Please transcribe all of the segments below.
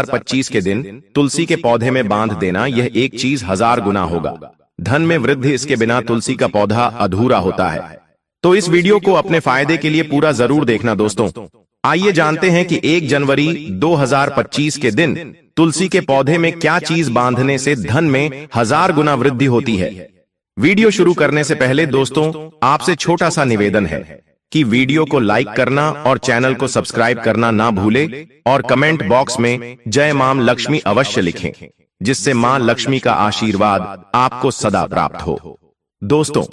2025 के दिन तुलसी के पौधे में बांध देना, यह एक चीज 1000 गुना होगा। धन में वृद्धि, इसके बिना तुलसी का पौधा अधूरा होता है। तो इस वीडियो को अपने फायदे के लिए पूरा जरूर देखना दोस्तों। आइए जानते हैं कि 1 जनवरी 2025 के दिन तुलसी के पौधे में क्या चीज बांधने से धन में 1000 गुना वृद्धि होती है। वीडियो शुरू करने से पहले दोस्तों आपसे छोटा सा निवेदन है कि वीडियो को लाइक करना और चैनल को सब्सक्राइब करना ना भूले और कमेंट बॉक्स में जय मां लक्ष्मी अवश्य लिखें, जिससे मां लक्ष्मी का आशीर्वाद आपको सदा प्राप्त हो। दोस्तों,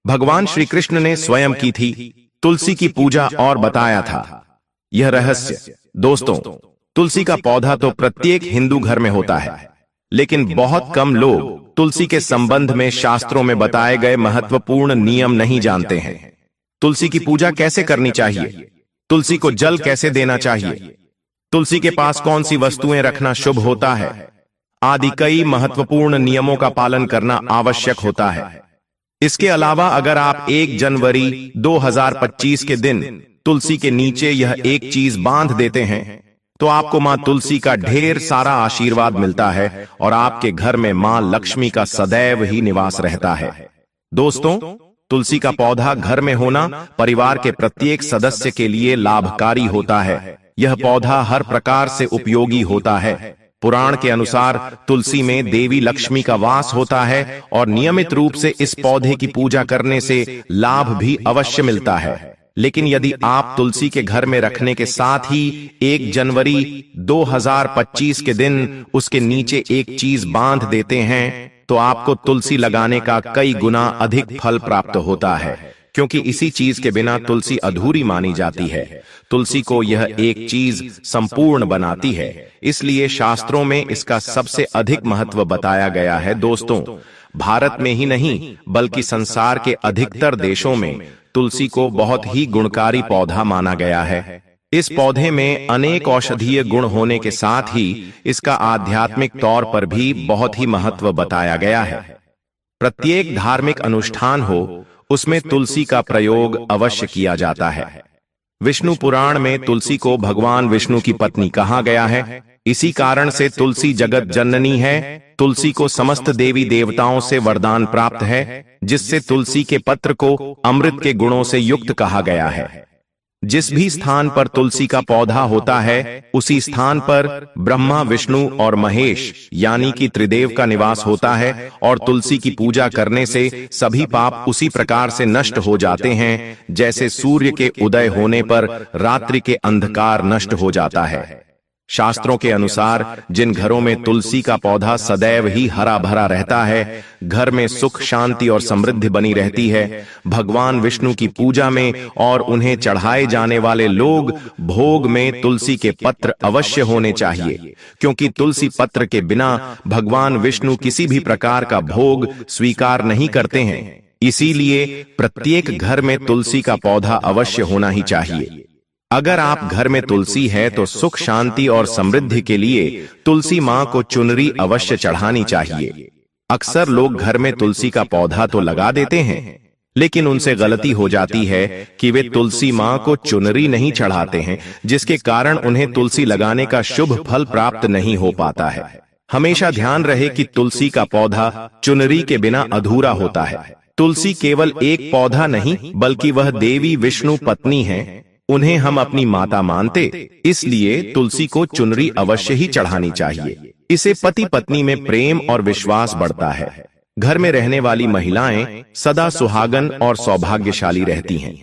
भगवान श्री कृष्ण ने स्वयं की थी तुलसी की पूजा और बताया था यह रहस्य। दोस्तों, तुलसी का पौधा तो प्रत्येक हिंदू घर में होता है, लेकिन बहुत कम लोग तुलसी के संबंध में शास्त्रों में बताए गए महत्वपूर्ण नियम नहीं जानते हैं। तुलसी की पूजा कैसे करनी चाहिए, तुलसी को जल कैसे देना चाहिए, तुलसी के पास कौन सी वस्तुएं रखना शुभ होता है, आदि कई महत्वपूर्ण नियमों का पालन करना आवश्यक होता है। इसके अलावा अगर आप 1 जनवरी 2025 के दिन तुलसी के नीचे यह एक चीज बांध देते हैं तो आपको मां तुलसी का ढेर सारा आशीर्वाद मिलता है और आपके घर में मां लक्ष्मी का सदैव ही निवास रहता है। दोस्तों, तुलसी का पौधा घर में होना परिवार के प्रत्येक सदस्य के लिए लाभकारी होता है। यह पौधा हर प्रकार से उपयोगी होता है। पुराण के अनुसार तुलसी में देवी लक्ष्मी का वास होता है और नियमित रूप से इस पौधे की पूजा करने से लाभ भी अवश्य मिलता है। लेकिन यदि आप तुलसी के घर में रखने के साथ ही 1 जनवरी 2025 के दिन उसके नीचे एक चीज बांध देते हैं तो आपको तुलसी लगाने का कई गुना अधिक फल प्राप्त होता है, क्योंकि इसी चीज के बिना तुलसी अधूरी मानी जाती है। तुलसी को यह एक चीज संपूर्ण बनाती है, इसलिए शास्त्रों में इसका सबसे अधिक महत्व बताया गया है। दोस्तों, भारत में ही नहीं बल्कि संसार के अधिकतर देशों में तुलसी को बहुत ही गुणकारी पौधा माना गया है। इस पौधे में अनेक औषधीय गुण होने के साथ ही इसका आध्यात्मिक तौर पर भी बहुत ही महत्व बताया गया है। प्रत्येक धार्मिक अनुष्ठान हो उसमें तुलसी का प्रयोग अवश्य किया जाता है। विष्णु पुराण में तुलसी को भगवान विष्णु की पत्नी कहा गया है। इसी कारण से तुलसी जगत जननी है। तुलसी को समस्त देवी देवताओं से वरदान प्राप्त है, जिससे तुलसी के पत्र को अमृत के गुणों से युक्त कहा गया है। जिस भी स्थान पर तुलसी का पौधा होता है उसी स्थान पर ब्रह्मा, विष्णु और महेश यानी कि त्रिदेव का निवास होता है और तुलसी की पूजा करने से सभी पाप उसी प्रकार से नष्ट हो जाते हैं जैसे सूर्य के उदय होने पर रात्रि के अंधकार नष्ट हो जाता है। शास्त्रों के अनुसार जिन घरों में तुलसी का पौधा सदैव ही हरा भरा रहता है, घर में सुख, शांति और समृद्धि बनी रहती है। भगवान विष्णु की पूजा में और उन्हें चढ़ाए जाने वाले लोग भोग में तुलसी के पत्र अवश्य होने चाहिए, क्योंकि तुलसी पत्र के बिना भगवान विष्णु किसी भी प्रकार का भोग स्वीकार नहीं करते हैं। इसीलिए प्रत्येक घर में तुलसी का पौधा अवश्य होना ही चाहिए। अगर आप घर में तुलसी है तो सुख, शांति और समृद्धि के लिए तुलसी मां को चुनरी अवश्य चढ़ानी चाहिए। अक्सर लोग घर में तुलसी का पौधा तो लगा देते हैं, लेकिन उनसे गलती हो जाती है कि वे तुलसी मां को चुनरी नहीं चढ़ाते हैं, जिसके कारण उन्हें तुलसी लगाने का शुभ फल प्राप्त नहीं हो पाता है। हमेशा ध्यान रहे कि तुलसी का पौधा चुनरी के बिना अधूरा होता है। तुलसी केवल एक पौधा नहीं बल्कि वह देवी विष्णु पत्नी है। उन्हें हम अपनी माता मानते, इसलिए तुलसी को चुनरी अवश्य ही चढ़ानी चाहिए। इसे पति पत्नी में प्रेम और विश्वास बढ़ता है। घर में रहने वाली महिलाएं सदा सुहागन और सौभाग्यशाली रहती हैं।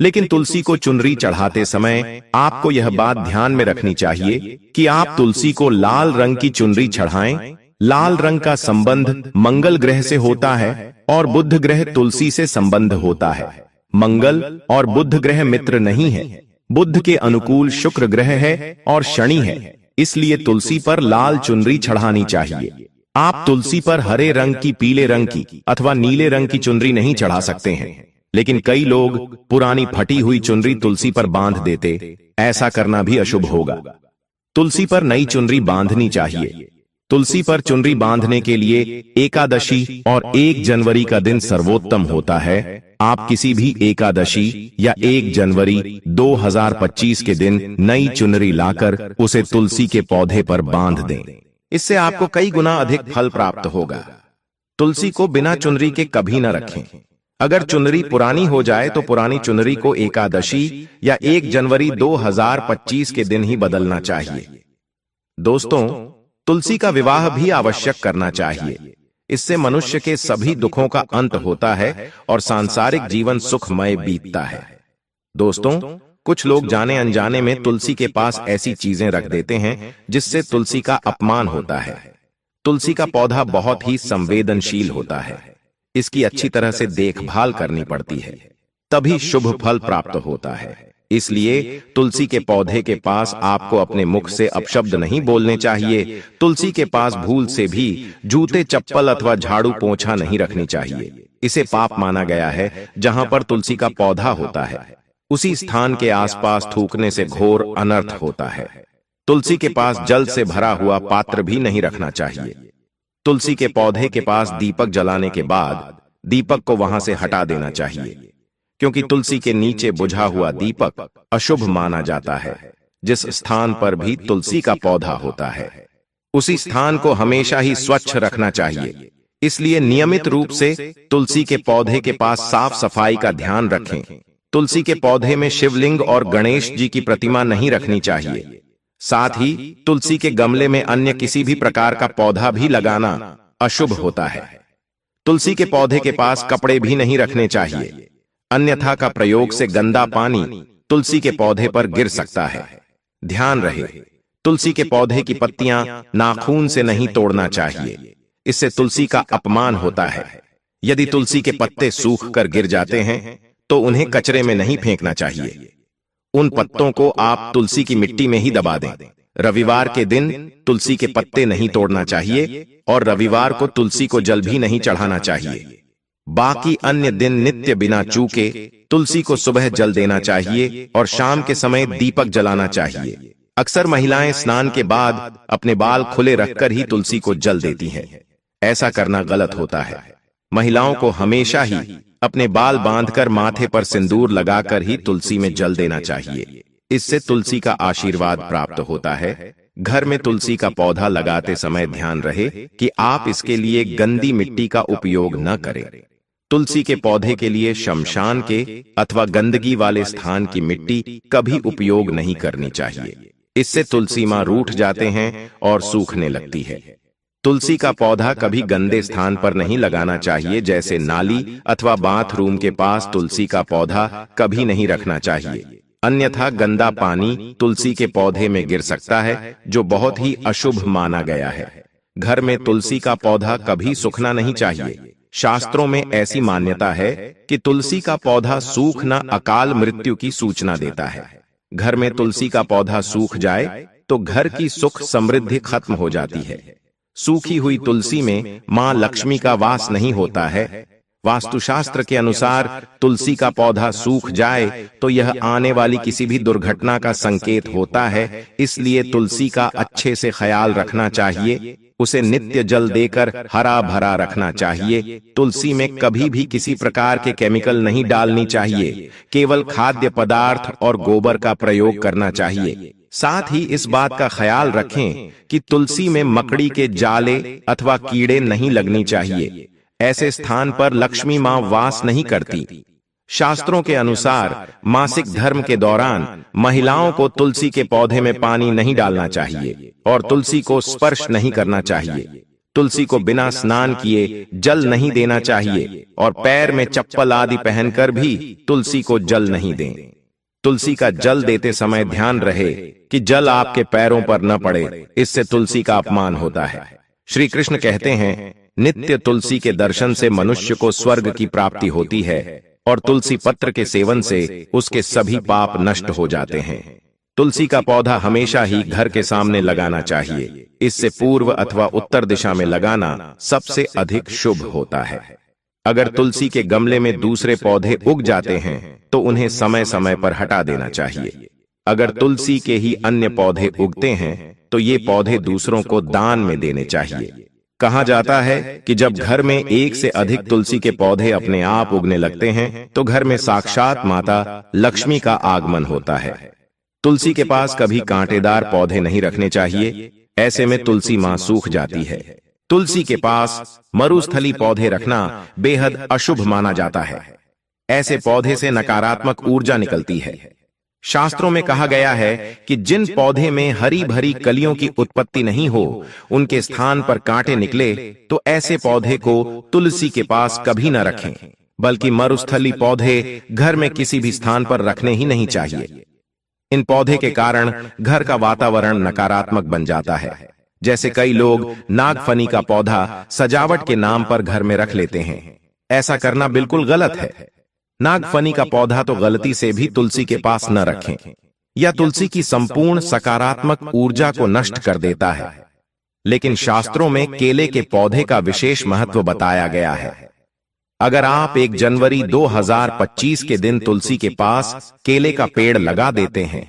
लेकिन तुलसी को चुनरी चढ़ाते समय आपको यह बात ध्यान में रखनी चाहिए कि आप तुलसी को लाल रंग की चुनरी चढ़ाएं। लाल रंग का संबंध मंगल ग्रह से होता है और बुध ग्रह तुलसी से संबंध होता है। मंगल और बुध ग्रह मित्र नहीं है। बुध के अनुकूल शुक्र ग्रह है और शनि है, इसलिए तुलसी पर लाल चुनरी चढ़ानी चाहिए। आप तुलसी पर हरे रंग की, पीले रंग की अथवा नीले रंग की चुनरी नहीं चढ़ा सकते हैं। लेकिन कई लोग पुरानी फटी हुई चुनरी तुलसी पर बांध देते, ऐसा करना भी अशुभ होगा। तुलसी पर नई चुनरी बांधनी चाहिए। तुलसी पर चुनरी बांधने के लिए एकादशी और 1 जनवरी का दिन सर्वोत्तम होता है। आप किसी भी एकादशी या 1 जनवरी 2025 के दिन नई चुनरी लाकर उसे तुलसी के पौधे पर बांध दें। इससे आपको कई गुना अधिक फल प्राप्त होगा। तुलसी को बिना चुनरी के कभी न रखें। अगर चुनरी पुरानी हो जाए तो पुरानी चुनरी को एकादशी या 1 जनवरी 2025 के दिन ही बदलना चाहिए। दोस्तों, तुलसी का विवाह भी आवश्यक करना चाहिए। इससे मनुष्य के सभी दुखों का अंत होता है और सांसारिक जीवन सुखमय बीतता है। दोस्तों, कुछ लोग जाने अनजाने में तुलसी के पास ऐसी चीजें रख देते हैं जिससे तुलसी का अपमान होता है। तुलसी का पौधा बहुत ही संवेदनशील होता है। इसकी अच्छी तरह से देखभाल करनी पड़ती है, तभी शुभ फल प्राप्त होता है। इसलिए तुलसी के पौधे के पास आपको अपने मुख से अपशब्द नहीं बोलने चाहिए। तुलसी के पास भूल से भी जूते, चप्पल अथवा झाड़ू पोंछा नहीं रखनी चाहिए। इसे पाप माना गया है। जहां पर तुलसी का पौधा होता है, उसी स्थान के आसपास थूकने से घोर अनर्थ होता है। तुलसी के पास जल से भरा हुआ पात्र भी नहीं रखना चाहिए। तुलसी के पौधे के पास दीपक जलाने के बाद दीपक को वहां से हटा देना चाहिए, क्योंकि तुलसी के नीचे बुझा हुआ दीपक अशुभ माना जाता है। जिस स्थान पर भी तुलसी का पौधा होता है, उसी स्थान को हमेशा ही स्वच्छ रखना चाहिए। इसलिए नियमित रूप से तुलसी के पौधे के पास साफ सफाई का ध्यान रखें। तुलसी के पौधे में शिवलिंग और गणेश जी की प्रतिमा नहीं रखनी चाहिए। साथ ही तुलसी के गमले में अन्य किसी भी प्रकार का पौधा भी लगाना अशुभ होता है। तुलसी के पौधे के पास कपड़े भी नहीं रखने चाहिए, अन्यथा का प्रयोग से गंदा पानी तुलसी के पौधे पर गिर सकता है। ध्यान रहे, तुलसी के पौधे की पत्तियां नाखून से नहीं तोड़ना चाहिए। इससे तुलसी का अपमान होता है। यदि तुलसी के पत्ते सूख कर गिर जाते हैं तो उन्हें कचरे में नहीं फेंकना चाहिए। उन पत्तों को आप तुलसी की मिट्टी में ही दबा दें। रविवार के दिन तुलसी के पत्ते नहीं तोड़ना चाहिए और रविवार को तुलसी को जल भी नहीं चढ़ाना चाहिए। बाकी अन्य दिन नित्य बिना चूके तुलसी को सुबह जल देना चाहिए और शाम के समय दीपक जलाना चाहिए। अक्सर महिलाएं स्नान के बाद अपने बाल खुले रखकर ही तुलसी को जल देती हैं। ऐसा करना गलत होता है। महिलाओं को हमेशा ही अपने बाल बांधकर माथे पर सिंदूर लगाकर ही तुलसी में जल देना चाहिए। इससे तुलसी का आशीर्वाद प्राप्त होता है। घर में तुलसी का पौधा लगाते समय ध्यान रहे कि आप इसके लिए गंदी मिट्टी का उपयोग न करें। तुलसी के पौधे के लिए शमशान के अथवा गंदगी वाले स्थान की मिट्टी कभी उपयोग नहीं करनी चाहिए। इससे तुलसी मां रूठ जाते हैं और सूखने लगती है। तुलसी का पौधा कभी गंदे स्थान पर नहीं लगाना चाहिए, जैसे नाली अथवा बाथरूम के पास तुलसी का पौधा कभी नहीं रखना चाहिए, अन्यथा गंदा पानी तुलसी के पौधे में गिर सकता है, जो बहुत ही अशुभ माना गया है। घर में तुलसी का पौधा कभी सूखना नहीं चाहिए। शास्त्रों में ऐसी मान्यता है कि तुलसी का पौधा सूखना अकाल मृत्यु की सूचना देता है। घर में तुलसी का पौधा सूख जाए तो घर की सुख समृद्धि खत्म हो जाती है। सूखी हुई तुलसी में मां लक्ष्मी का वास नहीं होता है। वास्तुशास्त्र के अनुसार तुलसी का पौधा सूख जाए तो यह आने वाली किसी भी दुर्घटना का संकेत होता है। इसलिए तुलसी का अच्छे से ख्याल रखना चाहिए। उसे नित्य जल देकर हरा भरा रखना चाहिए। तुलसी में कभी भी किसी प्रकार के केमिकल नहीं डालनी चाहिए। केवल खाद्य पदार्थ और गोबर का प्रयोग करना चाहिए। साथ ही इस बात का ख्याल रखें कि तुलसी में मकड़ी के जाले अथवा कीड़े नहीं लगनी चाहिए। ऐसे स्थान पर लक्ष्मी मां वास नहीं करती। शास्त्रों के अनुसार मासिक धर्म के दौरान महिलाओं को तुलसी के पौधे में पानी नहीं डालना चाहिए और तुलसी को स्पर्श नहीं करना चाहिए। तुलसी को बिना स्नान किए जल नहीं देना चाहिए और पैर में चप्पल आदि पहनकर भी तुलसी को जल नहीं दें। तुलसी का जल देते समय ध्यान रहे कि जल आपके पैरों पर न पड़े, इससे तुलसी का अपमान होता है। श्री कृष्ण कहते हैं, नित्य तुलसी के दर्शन से मनुष्य को स्वर्ग की प्राप्ति होती है और तुलसी पत्र के सेवन से उसके सभी पाप नष्ट हो जाते हैं। तुलसी का पौधा हमेशा ही घर के सामने लगाना चाहिए। इससे पूर्व अथवा उत्तर दिशा में लगाना सबसे अधिक शुभ होता है। अगर तुलसी के गमले में दूसरे पौधे उग जाते हैं तो उन्हें समय समय पर हटा देना चाहिए। अगर तुलसी के ही अन्य पौधे उगते हैं तो ये पौधे दूसरों को दान में देने चाहिए। कहा जाता है कि जब घर में एक से अधिक तुलसी के पौधे अपने आप उगने लगते हैं तो घर में साक्षात माता लक्ष्मी का आगमन होता है। तुलसी के पास कभी कांटेदार पौधे नहीं रखने चाहिए, ऐसे में तुलसी मां सूख जाती है। तुलसी के पास मरुस्थली पौधे रखना बेहद अशुभ माना जाता है। ऐसे पौधे से नकारात्मक ऊर्जा निकलती है। शास्त्रों में कहा गया है कि जिन पौधे में हरी भरी कलियों की उत्पत्ति नहीं हो, उनके स्थान पर कांटे निकले तो ऐसे पौधे को तुलसी के पास कभी न रखें, बल्कि मरुस्थली पौधे घर में किसी भी स्थान पर रखने ही नहीं चाहिए। इन पौधे के कारण घर का वातावरण नकारात्मक बन जाता है। जैसे कई लोग नागफनी का पौधा सजावट के नाम पर घर में रख लेते हैं। ऐसा करना बिल्कुल गलत है। नागफनी का पौधा तो गलती से भी तुलसी के पास न रखें। यह तुलसी की संपूर्ण सकारात्मक ऊर्जा को नष्ट कर देता है। लेकिन शास्त्रों में केले के पौधे का विशेष महत्व बताया गया है। अगर आप 1 जनवरी 2025 के दिन तुलसी के पास केले का पेड़ लगा देते हैं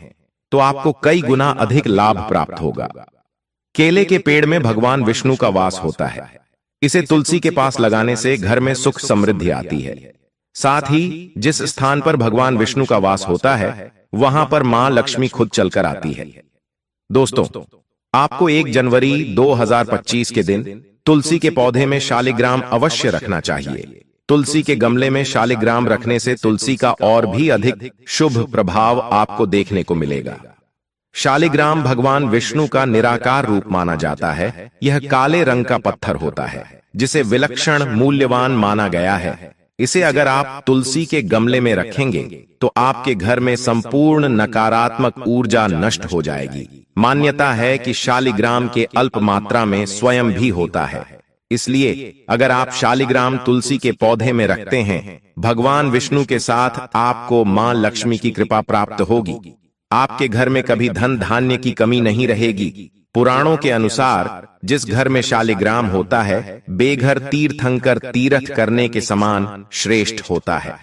तो आपको कई गुना अधिक लाभ प्राप्त होगा। केले के पेड़ में भगवान विष्णु का वास होता है। इसे तुलसी के पास लगाने से घर में सुख समृद्धि आती है। साथ ही जिस स्थान पर भगवान विष्णु का वास होता है वहां पर मां लक्ष्मी खुद चलकर आती है। दोस्तों, आपको 1 जनवरी 2025 के दिन तुलसी के पौधे में शालिग्राम अवश्य रखना चाहिए। तुलसी के गमले में शालिग्राम रखने से तुलसी का और भी अधिक शुभ प्रभाव आपको देखने को मिलेगा। शालिग्राम भगवान विष्णु का निराकार रूप माना जाता है। यह काले रंग का पत्थर होता है जिसे विलक्षण मूल्यवान माना गया है। इसे अगर आप तुलसी के गमले में रखेंगे तो आपके घर में संपूर्ण नकारात्मक ऊर्जा नष्ट हो जाएगी। मान्यता है कि शालिग्राम के अल्प मात्रा में स्वयं भी होता है। इसलिए अगर आप शालिग्राम तुलसी के पौधे में रखते हैं, भगवान विष्णु के साथ आपको मां लक्ष्मी की कृपा प्राप्त होगी। आपके घर में कभी धन धान्य की कमी नहीं रहेगी। पुराणों के अनुसार जिस घर में शालिग्राम होता है, बेघर तीर्थंकर तीर्थ करने के समान श्रेष्ठ होता है।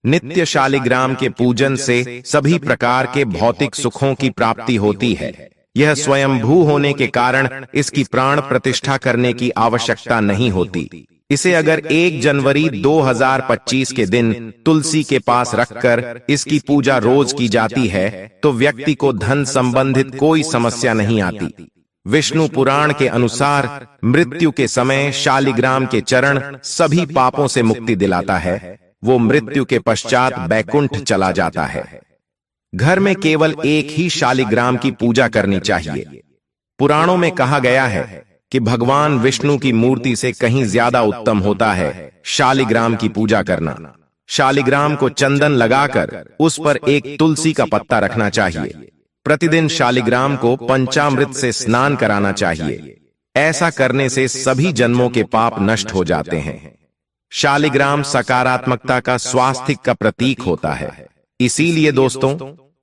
नित्य शालिग्राम के पूजन से सभी प्रकार के भौतिक सुखों की प्राप्ति होती है। यह स्वयंभू होने के कारण इसकी प्राण प्रतिष्ठा करने की आवश्यकता नहीं होती। इसे अगर 1 जनवरी 2025 के दिन तुलसी के पास रखकर इसकी पूजा रोज की जाती है तो व्यक्ति को धन संबंधित कोई समस्या नहीं आती। विष्णु पुराण के अनुसार मृत्यु के समय शालिग्राम के चरण सभी पापों से मुक्ति दिलाता है। वो मृत्यु के पश्चात बैकुंठ चला जाता है। घर में केवल एक ही शालिग्राम की पूजा करनी चाहिए। पुराणों में कहा गया है कि भगवान विष्णु की मूर्ति से कहीं ज्यादा उत्तम होता है शालिग्राम की पूजा करना। शालिग्राम को चंदन लगाकर उस पर एक तुलसी का पत्ता रखना चाहिए। प्रतिदिन शालिग्राम को पंचामृत से स्नान कराना चाहिए। ऐसा करने से सभी जन्मों के पाप नष्ट हो जाते हैं। शालिग्राम सकारात्मकता का स्वास्थ्य का प्रतीक होता है। इसीलिए दोस्तों,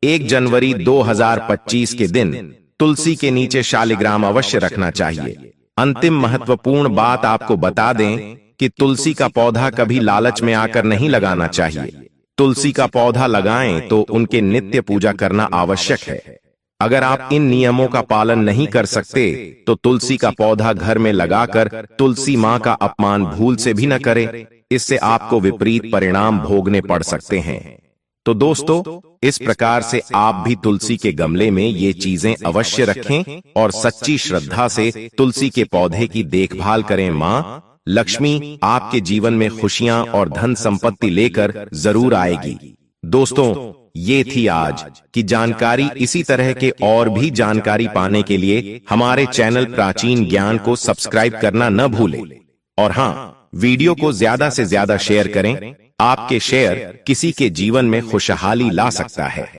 1 जनवरी 2025 के दिन तुलसी के नीचे शालिग्राम अवश्य रखना चाहिए। अंतिम महत्वपूर्ण बात आपको बता दें कि तुलसी का पौधा कभी लालच में आकर नहीं लगाना चाहिए। तुलसी का पौधा लगाएं तो उनके नित्य पूजा करना आवश्यक है। अगर आप इन नियमों का पालन नहीं कर सकते तो तुलसी का पौधा घर में लगाकर तुलसी मां का अपमान भूल से भी न करें। इससे आपको विपरीत परिणाम भोगने पड़ सकते हैं। तो दोस्तों, इस प्रकार से आप भी तुलसी के गमले में ये चीजें अवश्य रखें और सच्ची श्रद्धा से तुलसी के पौधे की देखभाल करें। मां लक्ष्मी आपके जीवन में खुशियां और धन संपत्ति लेकर जरूर आएगी। दोस्तों, ये थी आज की जानकारी। इसी तरह के और भी जानकारी पाने के लिए हमारे चैनल प्राचीन ज्ञान को सब्सक्राइब करना न भूलें। और हाँ, वीडियो को ज्यादा से ज्यादा शेयर करें। आपके शेयर किसी के जीवन में खुशहाली ला सकता है।